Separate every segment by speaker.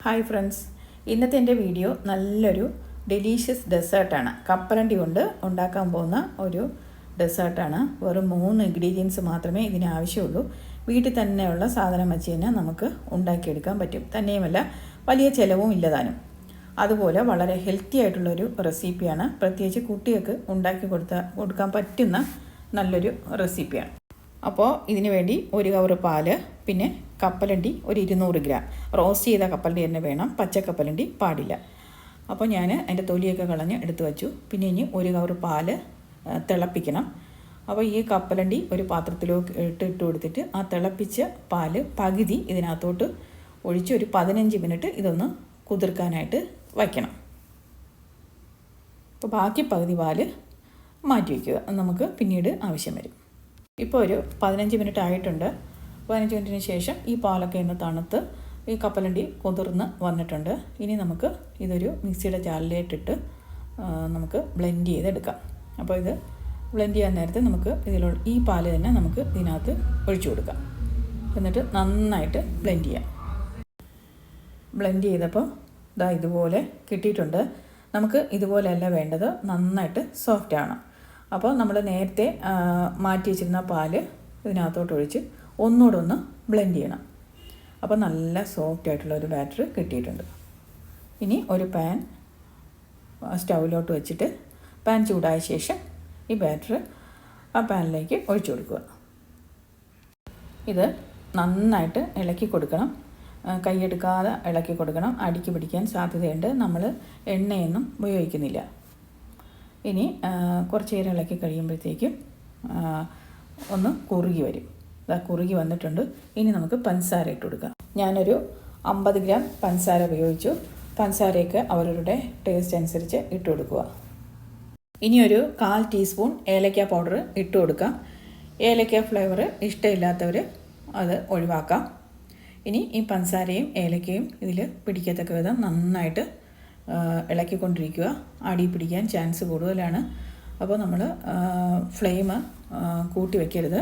Speaker 1: Hi friends, ഇന്നത്തെ എൻ്റെ video നല്ലൊരു ഡെലീഷ്യസ് ഡെസേർട്ടാണ്. കപ്പലണ്ടി കൊണ്ട് ഉണ്ടാക്കാൻ പോകുന്ന ഒരു ഡെസേർട്ടാണ്. വെറും 3 ഇൻഗ്രീഡിയൻസ് മാത്രമേ ഇതിന് ആവശ്യമുള്ളൂ. വീട്ടിൽ തന്നെയുള്ള സാധനം വെച്ച് തന്നെ നമുക്ക് ഉണ്ടാക്കിയെടുക്കാൻ പറ്റും. തന്നെയുമല്ല, വലിയ ചിലവും ഇല്ലതാനും. അതുപോലെ വളരെ ഹെൽത്തി ആയിട്ടുള്ളൊരു റെസിപ്പിയാണ്. പ്രത്യേകിച്ച് കുട്ടികൾക്ക് ഉണ്ടാക്കി കൊടുക്കാൻ പറ്റുന്ന നല്ലൊരു റെസിപ്പിയാണ്. അപ്പോൾ ഇതിനു വേണ്ടി 1 കവർ പാല്, പിന്നെ കപ്പലണ്ടി ഒരു 200 ഗ്രാം. റോസ്റ്റ് ചെയ്ത കപ്പലണ്ടി തന്നെ വേണം, പച്ചക്കപ്പലണ്ടി പാടില്ല. അപ്പോൾ ഞാൻ അതിൻ്റെ തൊലിയൊക്കെ കളഞ്ഞ് എടുത്ത് വെച്ചു. പിന്നെ ഇനി 1 കവർ പാല് തിളപ്പിക്കണം. അപ്പോൾ ഈ കപ്പലണ്ടി ഒരു പാത്രത്തിലേക്ക് ഇട്ട് കൊടുത്തിട്ട് ആ തിളപ്പിച്ച പാല് പകുതി ഇതിനകത്തോട്ട് ഒഴിച്ച് ഒരു 15 മിനിറ്റ് ഇതൊന്ന് കുതിർക്കാനായിട്ട് വയ്ക്കണം. അപ്പോൾ ബാക്കി പകുതി പാല് മാറ്റി വയ്ക്കുക, നമുക്ക് പിന്നീട് ആവശ്യം വരും. ഇപ്പോൾ ഒരു 15 മിനിറ്റ് ആയിട്ടുണ്ട്. 15 മിനിറ്റിന് ശേഷം ഈ പാലൊക്കെ ഒന്ന് തണുത്ത് ഈ കപ്പലണ്ടി കുതിർന്ന് വന്നിട്ടുണ്ട്. ഇനി നമുക്ക് ഇതൊരു മിക്സിയുടെ ജാറിലേട്ടിട്ട് നമുക്ക് ബ്ലെൻഡ് ചെയ്തെടുക്കാം. അപ്പോൾ ഇത് ബ്ലെൻഡ് ചെയ്യാൻ നേരത്തെ നമുക്ക് ഈ പാല് തന്നെ നമുക്ക് ഇതിനകത്ത് ഒഴിച്ചു കൊടുക്കാം. എന്നിട്ട് നന്നായിട്ട് ബ്ലെൻഡ് ചെയ്യാം. ബ്ലെൻഡ് ചെയ്തപ്പോൾ ഇതുപോലെ കിട്ടിയിട്ടുണ്ട്. നമുക്ക് ഇതുപോലെയല്ല വേണ്ടത്, നന്നായിട്ട് സോഫ്റ്റ് ആണ്. അപ്പോൾ നമ്മൾ നേരത്തെ മാറ്റി വെച്ചിരുന്ന പാല് ഇതിനകത്തോട്ട് ഒഴിച്ച് ഒന്നുകൂടെ ഒന്ന് ബ്ലെൻഡ് ചെയ്യണം. അപ്പോൾ നല്ല സോഫ്റ്റ് ആയിട്ടുള്ള ഒരു ബാറ്റർ കിട്ടിയിട്ടുണ്ട്. ഇനി ഒരു പാൻ സ്റ്റൗവിലോട്ട് വെച്ചിട്ട് പാൻ ചൂടായ ശേഷം ഈ ബാറ്റർ ആ പാനിലേക്ക് ഒഴിച്ചു കൊടുക്കുക. ഇത് നന്നായിട്ട് ഇളക്കി കൊടുക്കണം, കൈയെടുക്കാതെ ഇളക്കി കൊടുക്കണം. അടിക്ക് പിടിക്കാൻ സാധ്യതയുണ്ട്. നമ്മൾ എണ്ണയൊന്നും ഉപയോഗിക്കുന്നില്ല. ഇനി കുറച്ച് നേരം ഇളക്കി കഴിയുമ്പോഴത്തേക്കും ഒന്ന് കുറുകി വരും. കുറുകി വന്നിട്ടുണ്ട്. ഇനി നമുക്ക് പഞ്ചസാര ഇട്ട് കൊടുക്കാം. ഞാനൊരു 50 ഗ്രാം പഞ്ചസാര ഉപയോഗിച്ചു. പഞ്ചസാരയൊക്കെ അവരവരുടെ ടേസ്റ്റ് അനുസരിച്ച് ഇട്ട് കൊടുക്കുക. ഇനി ഒരു 1/4 ടീസ്പൂൺ ഏലക്ക പൗഡർ ഇട്ട് കൊടുക്കാം. ഏലക്ക ഫ്ലേവർ ഇഷ്ടമില്ലാത്തവർ അത് ഒഴിവാക്കാം. ഇനി ഈ പഞ്ചസാരയും ഏലക്കയും ഇതിൽ പിടിക്കത്തക്ക വിധം നന്നായിട്ട് ഇളക്കിക്കൊണ്ടിരിക്കുക. അടി പിടിക്കാൻ ചാൻസ് കൂടുതലാണ്. അപ്പോൾ നമ്മൾ ഫ്ലെയിം കൂട്ടി വയ്ക്കരുത്,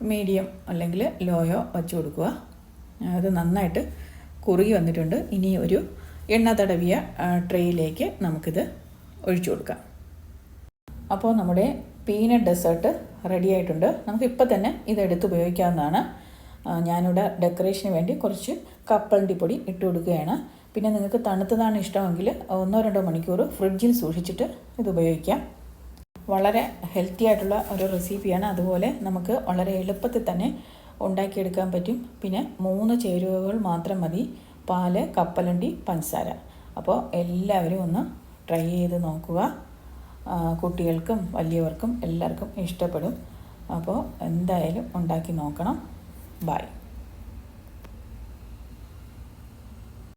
Speaker 1: മീഡിയം അല്ലെങ്കിൽ ലോയോ വച്ച് കൊടുക്കുക. അത് നന്നായിട്ട് കുറുകി വന്നിട്ടുണ്ട്. ഇനി ഒരു എണ്ണ തടവിയ ട്രേയിലേക്ക് നമുക്കിത് ഒഴിച്ചു കൊടുക്കാം. അപ്പോൾ നമ്മുടെ പീനട്ട് ഡെസേർട്ട് റെഡി ആയിട്ടുണ്ട്. നമുക്കിപ്പോൾ തന്നെ ഇതെടുത്ത് ഉപയോഗിക്കാവുന്നതാണ്. ഞാനിവിടെ ഡെക്കറേഷന് വേണ്ടി കുറച്ച് കപ്പലണ്ടി പൊടി ഇട്ട് കൊടുക്കുകയാണ്. പിന്നെ നിങ്ങൾക്ക് തണുത്തതാണ് ഇഷ്ടമെങ്കിൽ 1-2 മണിക്കൂർ ഫ്രിഡ്ജിൽ സൂക്ഷിച്ചിട്ട് ഇത് ഉപയോഗിക്കാം. വളരെ ഹെൽത്തി ആയിട്ടുള്ള ഒരു റെസിപ്പിയാണ്. അതുപോലെ നമുക്ക് വളരെ എളുപ്പത്തിൽ തന്നെ ഉണ്ടാക്കിയെടുക്കാൻ പറ്റും. പിന്നെ 3 ചേരുവകൾ മാത്രം മതി: പാല്, കപ്പലണ്ടി, പഞ്ചസാര. അപ്പോൾ എല്ലാവരും ഒന്ന് ട്രൈ ചെയ്ത് നോക്കുക. കുട്ടികൾക്കും വലിയവർക്കും എല്ലാവർക്കും ഇഷ്ടപ്പെടും. അപ്പോൾ എന്തായാലും ഉണ്ടാക്കി നോക്കണം. ബൈ.